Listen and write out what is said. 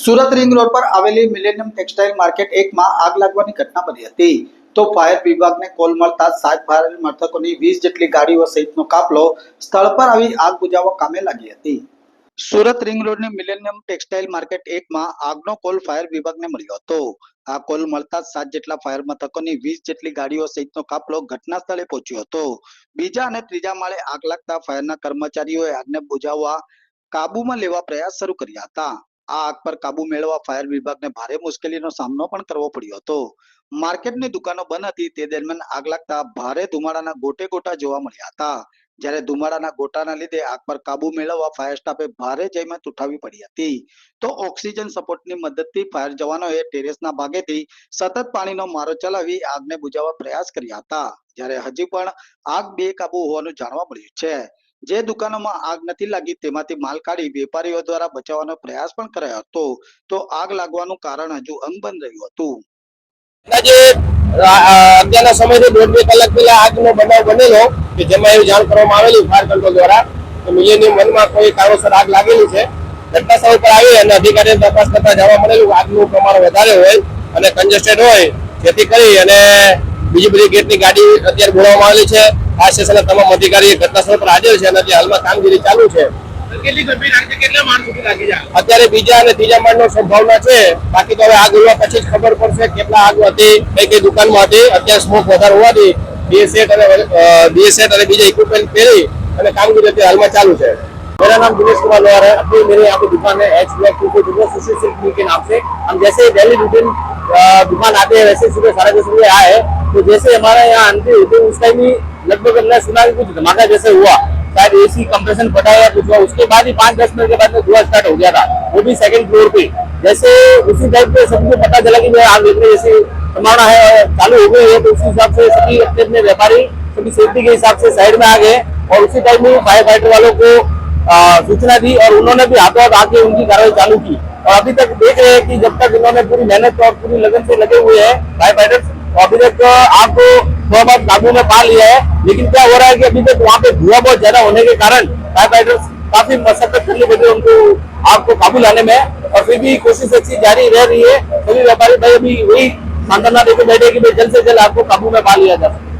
Surat ring road પર આવેલી millennium textile market 1 માં આગ લાગવાની ઘટના બની હતી તો ફાયર વિભાગને કોલ મળતા 7 ફાયર મથકોની 20 જેટલી ગાડીઓ સહિતનો કાફલો સ્થળ પર આવી આગ બુઝાવવા કામે લાગી હતી। સુરત રિંગ રોડની મિલેનિયમ ટેક્સટાઇલ માર્કેટ 1 માં આગનો કોલ ફાયર વિભાગને મળ્યો હતો। આ કોલ મળતા 7 જેટલા ફાયર મથકોની 20 જેટલી ગાડીઓ સહિતનો કાફલો ઘટના સ્થળે પહોંચ્યો હતો। બીજા અને ત્રીજા માળે આગ લાગતા ફાયરના કર્મચારીઓએ આગને બુઝાવવા કાબૂમાં લેવા પ્રયાસ શરૂ કર્યા હતા। આ આગ પર કાબુ મેળવવા ફાયર વિભાગને ભારે મુશ્કેલીનો સામનો પણ કરવો પડ્યો હતો। માર્કેટની દુકાનો બંધ હતી તે દરમિયાન આગ લાગતા ભારે ધુમાડાના ગોટે ગોટા જોવા મળ્યા હતા। જ્યારે ધુમાડાના ગોટાના લીધે આગ પર કાબુ મેળવવા ફાયર સ્ટાફે ભારે જહેમત ઉઠાવવી પડી હતી। તો ઓક્સિજન સપોર્ટની મદદથી ફાયર જવાનોએ ટેરેસના ભાગેથી સતત પાણીનો મારો ચલાવી આગને બુઝાવવા પ્રયાસ કર્યા હતા। જ્યારે હજી પણ આગ બેકાબુ હોવાનું જાણવા મળ્યું છે। જે દુકાનોમાં આગ નથી લાગી તેમાંથી માલ કાઢી વેપારીઓ દ્વારા બચાવવાનો પ્રયાસ પણ કરાયો હતો। તો આગ લાગવાનું કારણ હજુ અંગબંધ રહ્યું હતું। અત્યારના સમયથી 1.5 કલાક પહેલા આગનો બનાવ બનેલો કે જેમાં એવી જાણ કરવામાં આવેલી ફાયર કંટ્રોલ દ્વારા કે મિલેનિયમ 1 માં કોઈ કારણોસર આગ લાગેલી છે। ઘટના સ્થળ પર આવી અને અધિકારીઓ તપાસ કરતા જાણવા મળેલું કે આગનું પ્રમાણ વધારે હોય અને કન્જેસ્ટેડ હોય, જેથી કરી અને બીજી બધી ગેટની ગાડી અત્યારે બોલાવવામાં આવેલી છે। આ સ્ટેશનના તમામ અધિકારી ઘટના સ્થળ પર હાજર છે અને હાલમાં કામગીરી ચાલુ છે। અત્યારે બીજા અને ત્રીજા માળનો સંભાવના છે, બાકી તો હવે આગ હોવા પછી જ ખબર પડશે કેટલા આગ હતી, કઈ દુકાનમાં હતી। અત્યારે સ્મોક વધારે હોવાથી બે સેટ અને બીજા ઇક્વિપમેન્ટ પહેરી અને કામગીરી અત્યારે હાલમાં चालू है। मेरा नाम दिनेश कुमार लोहार है। अभी मेरे यहाँ पे दुकान है एच ब्लॉक 2 सुशील सिल्क मिल के नाम से। हम जैसे डेली रूटीन दुकान आते हैं वैसे सुबह 10:30 बजे आए हैं, तो जैसे हमारा यहाँ आंटी हुई तो उस टाइम ही लगभग हमने सुना कि कुछ धमाका जैसे हुआ, शायद एसी कंप्रेशन फटा या कुछ हुआ। उसके बाद ही 5-10 मिनट के बाद में धुआं स्टार्ट हो गया था, वो भी सेकंड फ्लोर पे। जैसे उसी टाइम पे सबको पता चला कि आग लगने जैसी संभावना है चालू हो गई है, तो उसी हिसाब से सभी अपने अपने व्यापारी सभी सेफ्टी के हिसाब से साइड में आ गए और उसी टाइम में फायर फाइटर वालों को सूचना दी और उन्होंने भी हाथों हाथ आके उनकी कार्रवाई चालू की। और अभी तक देख रहे हैं कि जब तक इन्होंने पूरी मेहनत और पूरी लगन से लगे हुए हैं फायर फाइटर्स, अभी तक आग को थोड़ा बहुत काबू में पा लिया है। लेकिन क्या हो रहा है कि अभी तक वहाँ पे धुआं बहुत ज्यादा होने के कारण फायर फाइटर्स काफी मशक्कत करनी पड़ी उनको आग को काबू लाने में, और फिर भी कोशिश अच्छी जारी रह रही है। सभी व्यापारी भाई अभी वही सांत्वना देकर बैठे कि भाई जल्द से जल्द आग को काबू में पा लिया जा सके।